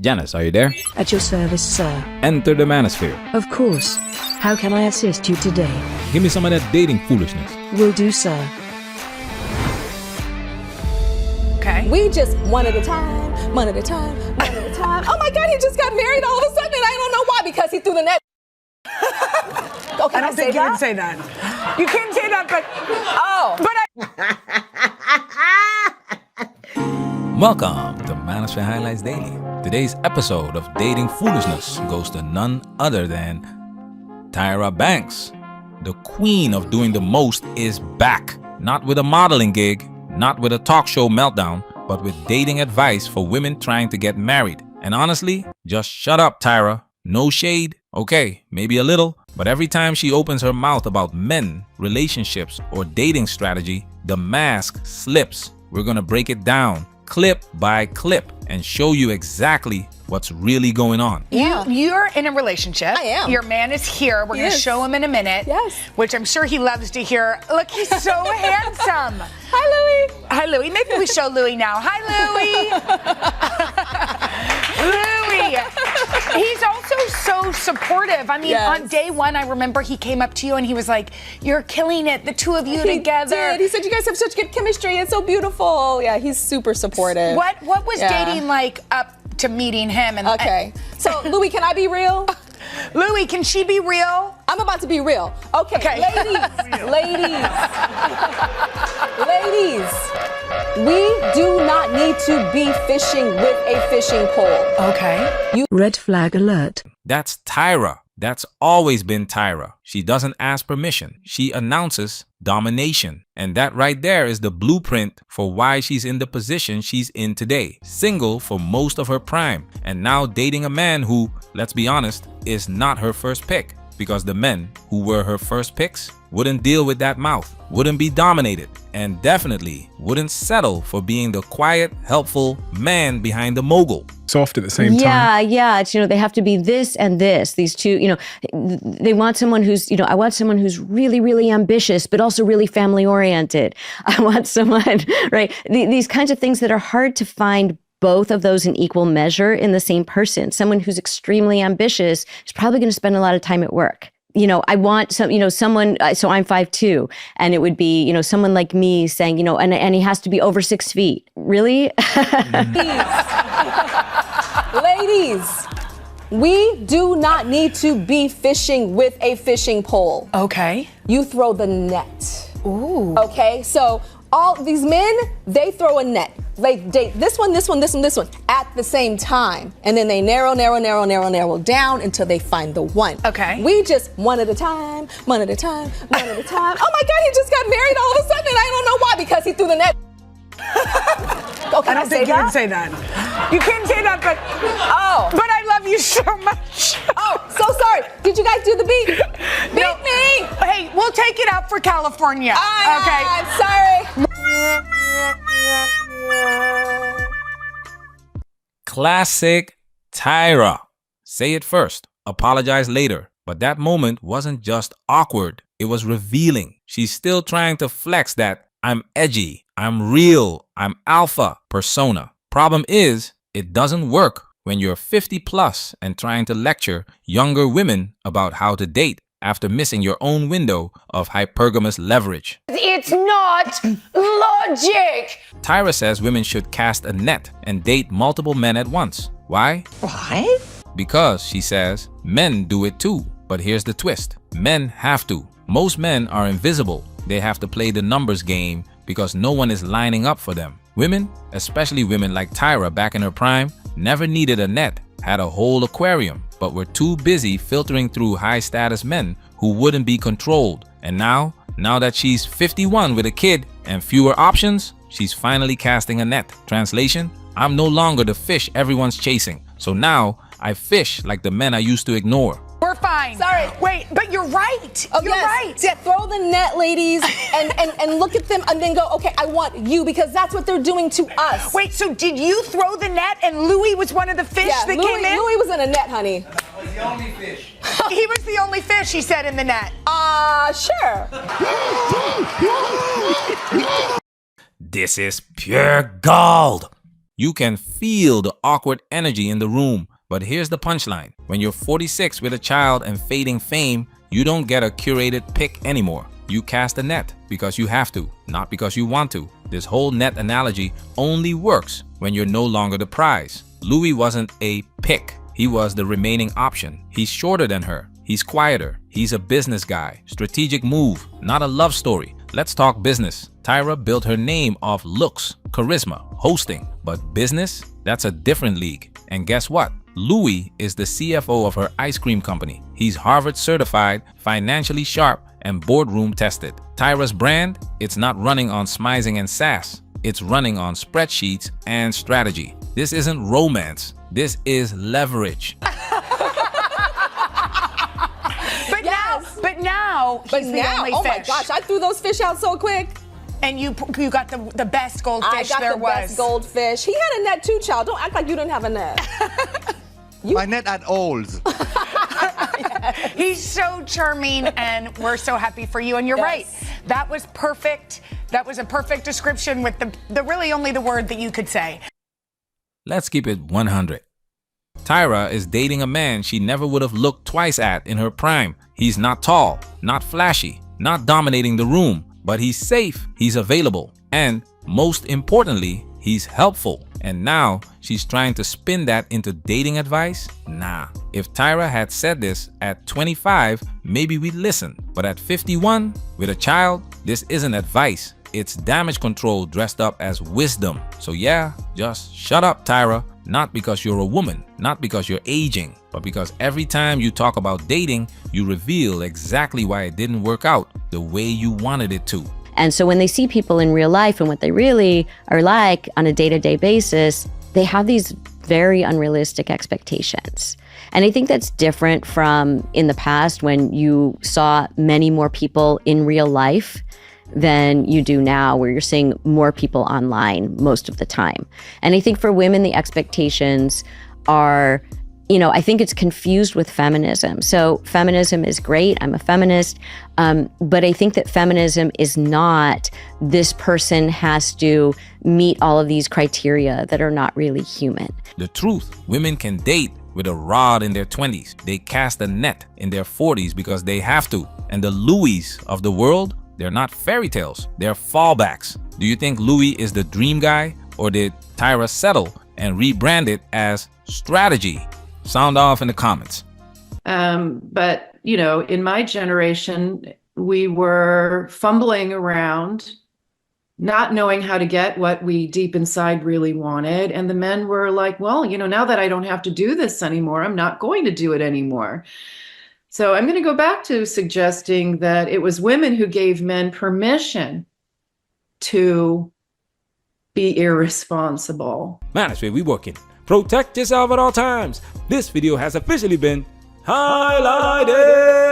Janice, are you there? At your service, sir. Enter the manosphere. Of course. How can I assist you today? Give me some of that dating foolishness. Will do, sir. Okay. We just one at a time, one at a time, one at a time. Oh my God, he just got married all of a sudden, and I don't know why, because he threw the net. Oh, I don't think you can say that. You can't say that, but Welcome to Manosphere Highlights Daily. Today's episode of Dating Foolishness goes to none other than Tyra Banks. The queen of doing the most is back. Not with a modeling gig, not with a talk show meltdown, but with dating advice for women trying to get married. And honestly, just shut up, Tyra. No shade. Okay, maybe a little, but every time she opens her mouth about men, relationships, or dating strategy, the mask slips. We're gonna break it down, clip by clip, and show you exactly what's really going on. you're in a relationship. I am. Your man is here. We're going to show him in a minute. Yes. Which I'm sure he loves to hear. Look, he's so handsome. Hi, Louis. Hi, Louis. Maybe we show Louis now. Hi, Louis. Louis. He's also so supportive. I mean, Yes. on day one, I remember he came up to you and he was like, "You're killing it, the two of you together." He did. He said, you guys have such good chemistry. It's so beautiful. Yeah, he's super supportive. What was dating like up to meeting him? And Okay. So, Louis, can I be real? Louis, can she be real? I'm about to be real. Okay. Ladies, we do not need to be fishing with a fishing pole. Okay. Red flag alert. That's Tyra. That's always been Tyra. She doesn't ask permission. She announces domination. And that right there is the blueprint for why she's in the position she's in today. Single for most of her prime, and now dating a man who, let's be honest, is not her first pick. Because the men who were her first picks wouldn't deal with that mouth, wouldn't be dominated, and definitely wouldn't settle for being the quiet, helpful man behind the mogul. Soft at the same time. Yeah. It's, they have to be this and this. These two, they want someone who's, I want someone who's really, really ambitious, but also really family oriented. I want someone, right? These kinds of things that are hard to find both of those in equal measure in the same person. Someone who's extremely ambitious is probably going to spend a lot of time at work. I want someone, so I'm 5'2", and it would be, someone like me saying, and he has to be over 6 feet. Really? Ladies, we do not need to be fishing with a fishing pole. Okay. You throw the net. Ooh. Okay, so all these men, they throw a net. They date this one at the same time. And then they narrow down until they find the one. Okay. We just one at a time. Oh my God, he just got married all of a sudden, and I don't know why, because he threw the net. I don't think you can say that. You can't say that, but I love you so much. Oh, so sorry. Did you guys do the beat? No. Beat me. Hey, we'll take it out for California. Okay. I'm sorry. Classic Tyra. Say it first, apologize later. But that moment wasn't just awkward, it was revealing. She's still trying to flex that I'm edgy, I'm real, I'm alpha persona. Problem is, it doesn't work when you're 50 plus and trying to lecture younger women about how to date after missing your own window of hypergamous leverage. It's not logic. Tyra says women should cast a net and date multiple men at once. Why? What? Because, she says, men do it too. But here's the twist. Men have to. Most men are invisible. They have to play the numbers game because no one is lining up for them. Women, especially women like Tyra back in her prime, never needed a net, had a whole aquarium, but were too busy filtering through high-status men who wouldn't be controlled. And now that she's 51 with a kid and fewer options, she's finally casting a net. Translation, I'm no longer the fish everyone's chasing. So now I fish like the men I used to ignore. We're fine. Sorry. Wait, but you're right. Oh, you're right. Yeah, throw the net, ladies, and look at them, and then go, okay, I want you, because that's what they're doing to us. Wait, so did you throw the net and Louis was one of the fish that came in? Louis was in a net, honey. was the only fish. He was the only fish, he said, in the net. Sure. This is pure gold. You can feel the awkward energy in the room. But here's the punchline. When you're 46 with a child and fading fame, you don't get a curated pick anymore. You cast a net because you have to, not because you want to. This whole net analogy only works when you're no longer the prize. Louis wasn't a pick. He was the remaining option. He's shorter than her. He's quieter. He's a business guy. Strategic move, not a love story. Let's talk business. Tyra built her name off looks, charisma, hosting. But business? That's a different league. And guess what? Louis is the CFO of her ice cream company. He's Harvard certified, financially sharp, and boardroom tested. Tyra's brand? It's not running on smizing and sass. It's running on spreadsheets and strategy. This isn't romance. This is leverage. But now he's the only fish. Oh my gosh, I threw those fish out so quick. And you got the best goldfish there was. I got the best goldfish. He had a net too, child. Don't act like you didn't have a net. My net had holes. He's so charming, and we're so happy for you. And you're right. That was perfect. That was a perfect description with the really only the word that you could say. Let's keep it 100. Tyra is dating a man she never would have looked twice at in her prime. He's not tall, not flashy, not dominating the room, but he's safe, he's available, and most importantly, he's helpful. And now she's trying to spin that into dating advice? Nah. If Tyra had said this at 25, maybe we'd listen. But at 51, with a child, this isn't advice. It's damage control dressed up as wisdom. So yeah, just shut up, Tyra. Not because you're a woman, not because you're aging, but because every time you talk about dating, you reveal exactly why it didn't work out the way you wanted it to. And so when they see people in real life and what they really are like on a day-to-day basis, they have these very unrealistic expectations. And I think that's different from in the past when you saw many more people in real life than you do now, where you're seeing more people online most of the time. And I think for women, the expectations are, I think it's confused with feminism. So feminism is great. I'm a feminist. But I think that feminism is not this person has to meet all of these criteria that are not really human. The truth, women can date with a rod in their 20s. They cast a net in their 40s because they have to. And the Louis of the world, they're not fairy tales, they're fallbacks. Do you think Louis is the dream guy, or did Tyra settle and rebrand it as strategy? Sound off in the comments. But, in my generation, we were fumbling around, not knowing how to get what we deep inside really wanted. And the men were like, well, now that I don't have to do this anymore, I'm not going to do it anymore. So I'm going to go back to suggesting that it was women who gave men permission to be irresponsible. Manosphere, we working. Protect yourself at all times. This video has officially been highlighted.